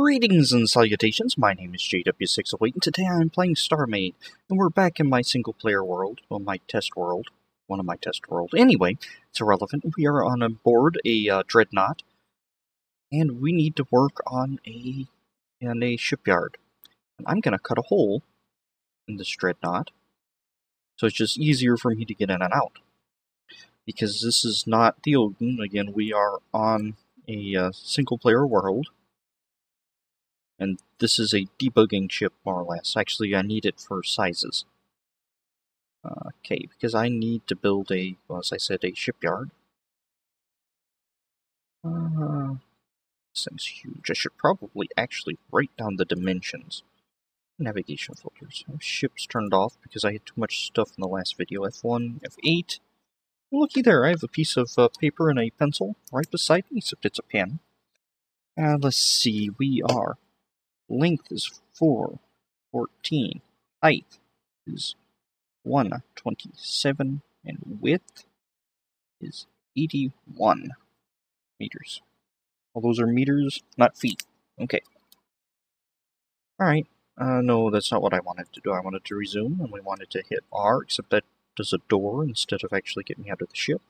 Greetings and salutations, my name is JW608 and today I'm playing Starmade, and we're back in my single player world, well my test world, one of my test worlds. Anyway, it's irrelevant, we are on board a Dreadnought, and we need to work on a shipyard. And I'm gonna cut a hole in this Dreadnought, so it's just easier for me to get in and out. Because this is not the Odin, again we are on a single player world. And this is a debugging ship, more or less. Actually, I need it for sizes. Okay, because I need to build a, well, as I said, a shipyard. This thing's huge. I should probably actually write down the dimensions. Navigation filters. I have ships turned off because I had too much stuff in the last video. F1, F8. Looky there, I have a piece of paper and a pencil right beside me, except it's a pen. And let's see, we are. Length is 414. Height is 127. And width is 81 meters. All those are meters, not feet. Okay. Alright. No, that's not what I wanted to do. I wanted to resume, and we wanted to hit R, except that does a door instead of actually getting me out of the ship.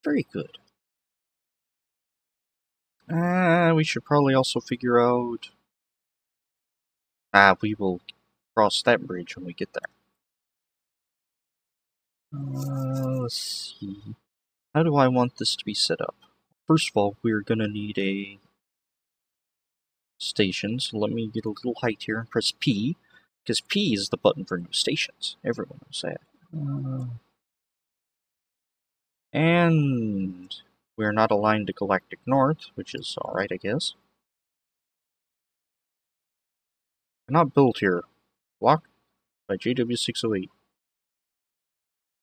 Very good. We should probably also figure out... we will cross that bridge when we get there. Let's see. How do I want this to be set up? First of all, we're going to need a station, so let me get a little height here and press P, because P is the button for new stations. Everyone knows that. And we're not aligned to Galactic North, which is alright, I guess. Not built here. Blocked by JW608.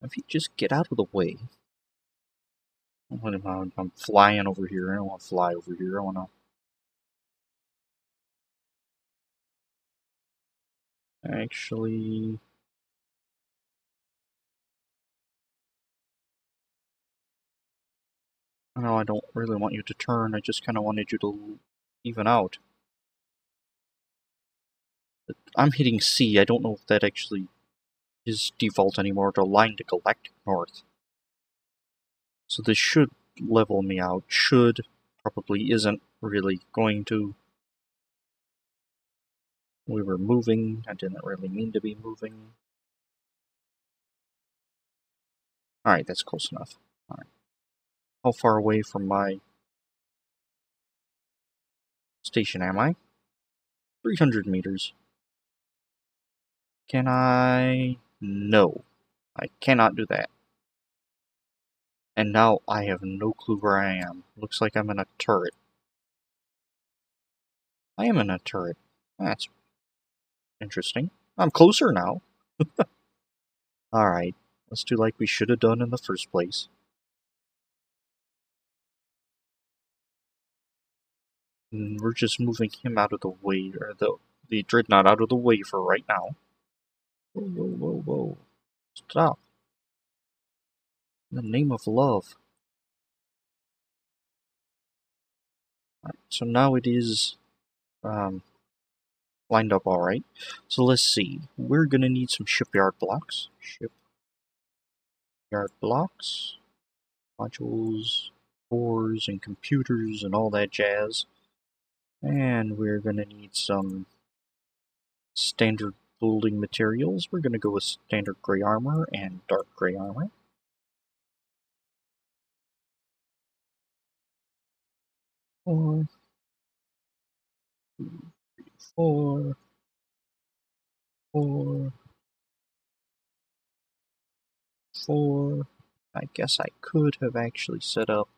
If you just get out of the way. I'm flying over here. I don't want to fly over here. I want to... Actually... No, I don't really want you to turn. I just kind of wanted you to even out. But I'm hitting C. I don't know if that actually is default anymore to align to Galactic North. So this should level me out. Should. Probably isn't really going to. We were moving. I didn't really mean to be moving. Alright, that's close enough. Alright. How far away from my station am I? 300 meters. Can I? No. I cannot do that. And now I have no clue where I am. Looks like I'm in a turret. I am in a turret. That's interesting. I'm closer now. Alright. Let's do like we should have done in the first place. And we're just moving him out of the way, or the Dreadnought out of the way for right now. Whoa, whoa, whoa, whoa. Stop. In the name of love. Alright, so now it is lined up alright. So let's see. We're gonna need some shipyard blocks. Shipyard blocks. Modules, cores, and computers, and all that jazz. And we're gonna need some standard building materials. We're gonna go with standard gray armor and dark gray armor. Four. I guess I could have actually set up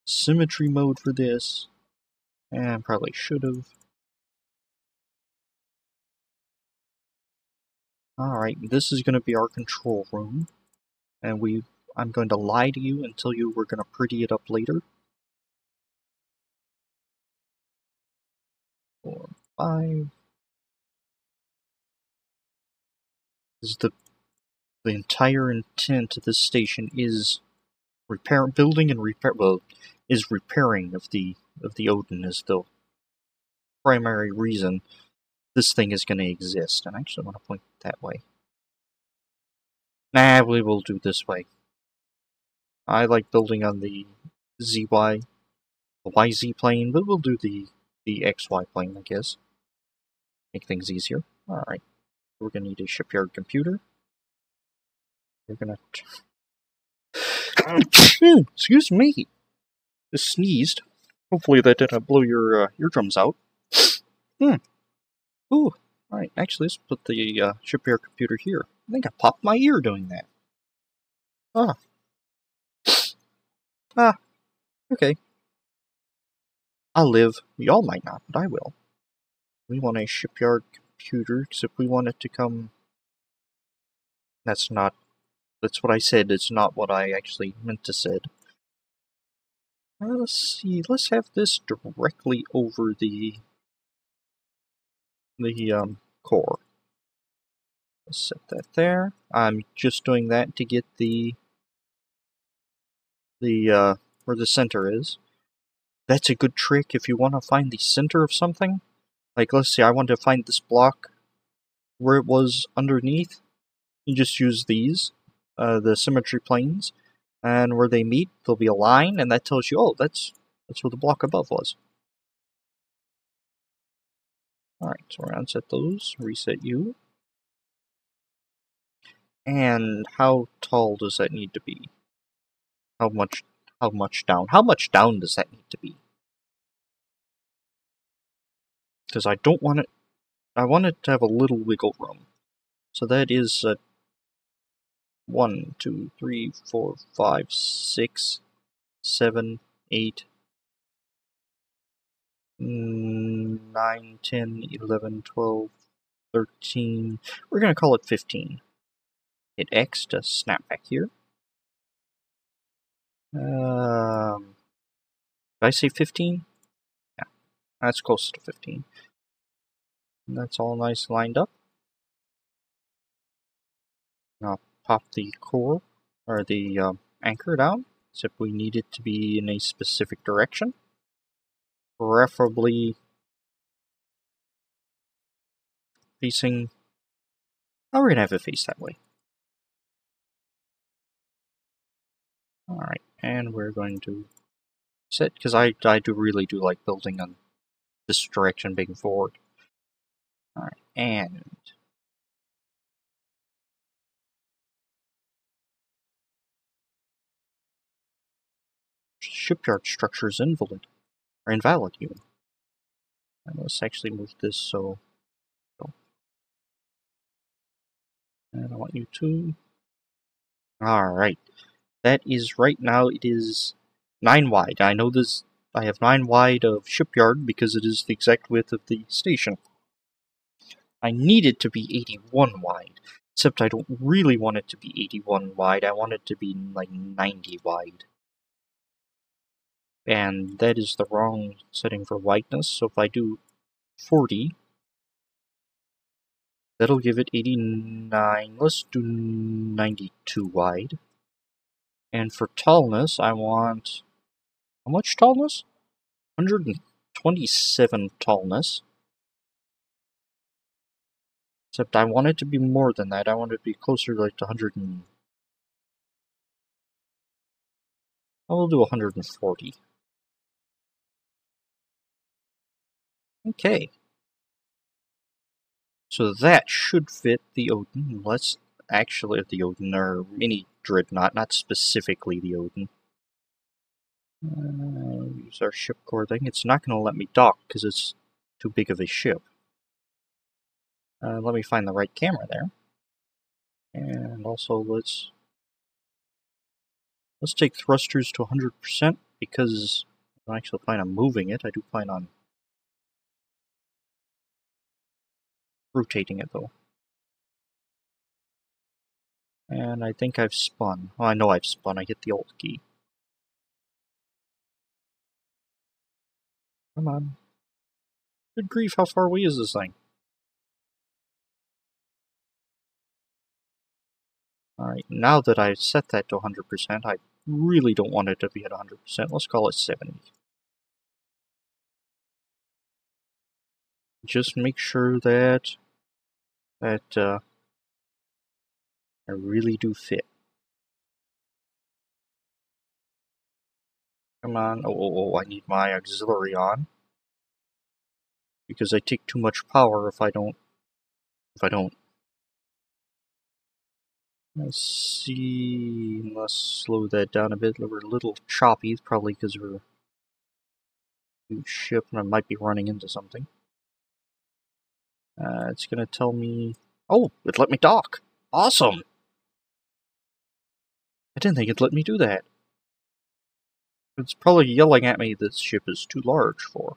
symmetry mode for this, and probably should have. Alright, this is going to be our control room, and I'm going to lie to you and tell you we're going to pretty it up later. 4, 5. The entire intent of this station is building and repair. Well, is repairing of the Odin as the primary reason this thing is going to exist. And I actually want to point that way. Nah, we will do this way. I like building on the ZY, the YZ plane, but we'll do the XY plane, I guess. Make things easier. Alright. We're going to need a shipyard computer. We're going to... Excuse me! Just sneezed. Hopefully that didn't blow your eardrums out. Ooh. Alright, actually, let's put the shipyard computer here. I think I popped my ear doing that. Okay. I'll live. Y'all might not, but I will. We want a shipyard computer, except we want it to come... That's what I said, it's not what I actually meant to say. Let's see, let's have this directly over the core. Let's set that there. I'm just doing that to get where the center is. That's a good trick if you want to find the center of something. Like, let's see, I want to find this block where it was underneath. You just use these, the symmetry planes, and where they meet, there'll be a line, and that tells you, oh, that's where the block above was. Alright, so we're going to unset those, reset you. And how tall does that need to be? How much down? How much down does that need to be? Because I don't want it... I want it to have a little wiggle room. So that is 1, 2, 3, 4, 5, 6, 7, 8, 9, 10, 11, 12, 13... We're going to call it 15. Hit X to snap back here. Did I say 15? Yeah, that's close to 15. And that's all nice lined up. Now pop the core, or the anchor down, except we need it to be in a specific direction. Preferably facing... Oh, we're going to have it face that way. Alright, and we're going to set, because I really do like building on this direction being forward. Alright, and... Shipyard structure is invalid even. And let's actually move this so... And I want you to... Alright. That is, right now, it is 9 wide. I know this... I have 9 wide of shipyard because it is the exact width of the station. I need it to be 81 wide. Except I don't really want it to be 81 wide. I want it to be like 90 wide. And that is the wrong setting for wideness. So if I do 40... That'll give it 89. Let's do 92 wide. And for tallness, I want... How much tallness? 127 tallness. Except I want it to be more than that. I want it to be closer to like 100 and... I will do 140. Okay. So that should fit the Odin. Let's actually the Odin, or mini Dreadnought, not specifically the Odin. Use our ship core thing. It's not going to let me dock because it's too big of a ship. Let me find the right camera there. And also let's take thrusters to 100% because I don't actually plan on moving it. I do plan on rotating it though. And I think I've spun. Oh, I know I've spun. I hit the Alt key. Come on. Good grief, how far away is this thing? Alright, now that I've set that to 100%, I really don't want it to be at 100%. Let's call it 70. Just make sure that I really do fit. Come on. Oh, I need my auxiliary on. Because I take too much power if I don't. Let's see. Let's slow that down a bit. We're a little choppy, probably because we're a huge ship and I might be running into something. It's gonna tell me. Oh, it let me dock. Awesome! I didn't think it'd let me do that. It's probably yelling at me this ship is too large for.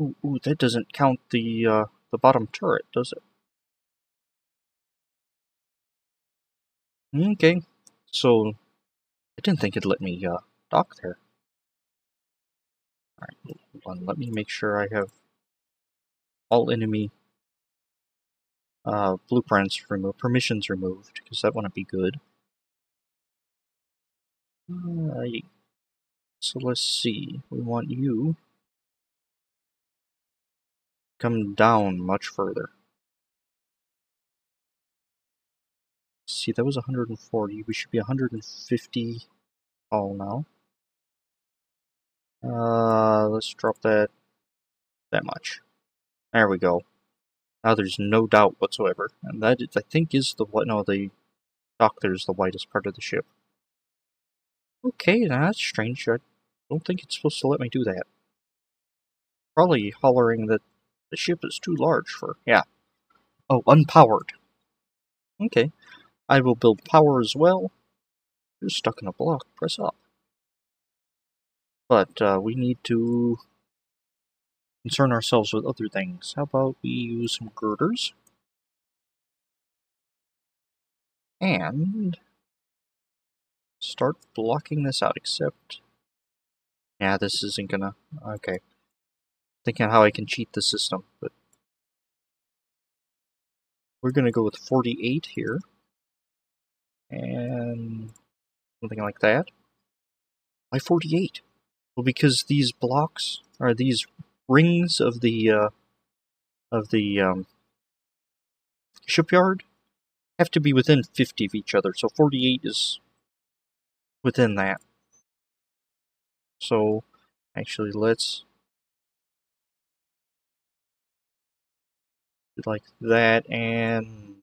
Ooh, that doesn't count the bottom turret, does it? Okay, so I didn't think it'd let me dock there. Alright, hold on, let me make sure I have all enemy blueprints removed, permissions removed, because that wouldn't be good. Alright, so let's see, we want you to come down much further. See, that was 140, we should be 150 all now. Let's drop that much. There we go. Now there's no doubt whatsoever. And that, I think, is the what? No, the dock there is the widest part of the ship. Okay, now that's strange. I don't think it's supposed to let me do that. Probably hollering that the ship is too large for. Yeah. Oh, unpowered. Okay. I will build power as well. You're stuck in a block. Press up. But we need to concern ourselves with other things. How about we use some girders? And start blocking this out, except... Yeah, this isn't gonna... Okay. Thinking how I can cheat the system, but... We're gonna go with 48 here. And... something like that. Why 48? Well, because these blocks, or these rings of the shipyard have to be within 50 of each other, so 48 is within that. So, actually, let's do like that, and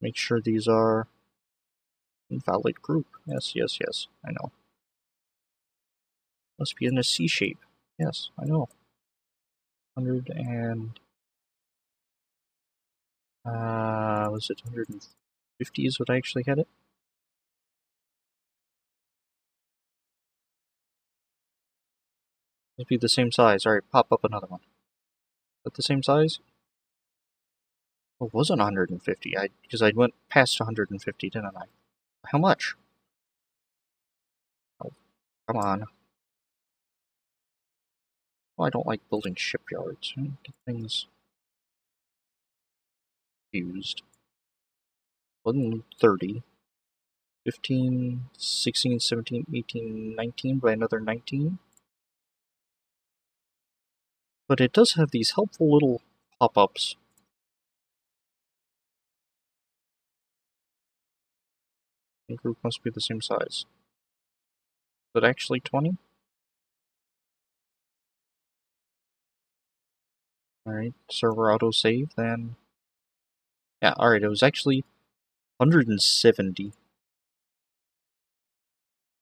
make sure these are invalid group. Yes, yes, yes, I know. Must be in a C shape. Yes, I know. 100 and... was it 150 is what I actually had it? Must be the same size. Alright, pop up another one. Is that the same size? Oh, it wasn't 150, because I went past 150, didn't I? How much? Oh, come on. Well, I don't like building shipyards. Get things used. 130. 15, 16, 17, 18, 19 by another 19. But it does have these helpful little pop-ups. The group must be the same size. Is it actually 20? Alright, server autosave, then... Yeah, alright, it was actually 170.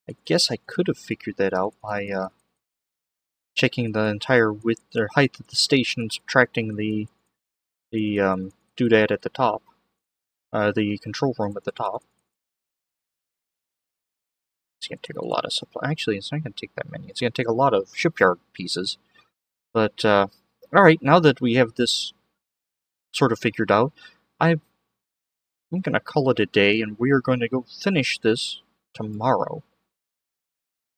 I guess I could have figured that out by checking the entire width or height of the station and subtracting the doodad at the top. The control room at the top. It's going to take a lot of supply. Actually, it's not going to take that many. It's going to take a lot of shipyard pieces. But, alright, now that we have this sort of figured out, I'm going to call it a day, and we are going to go finish this tomorrow.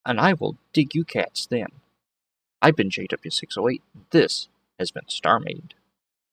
And I will dig you cats then. I've been JW608, and this has been Starmade.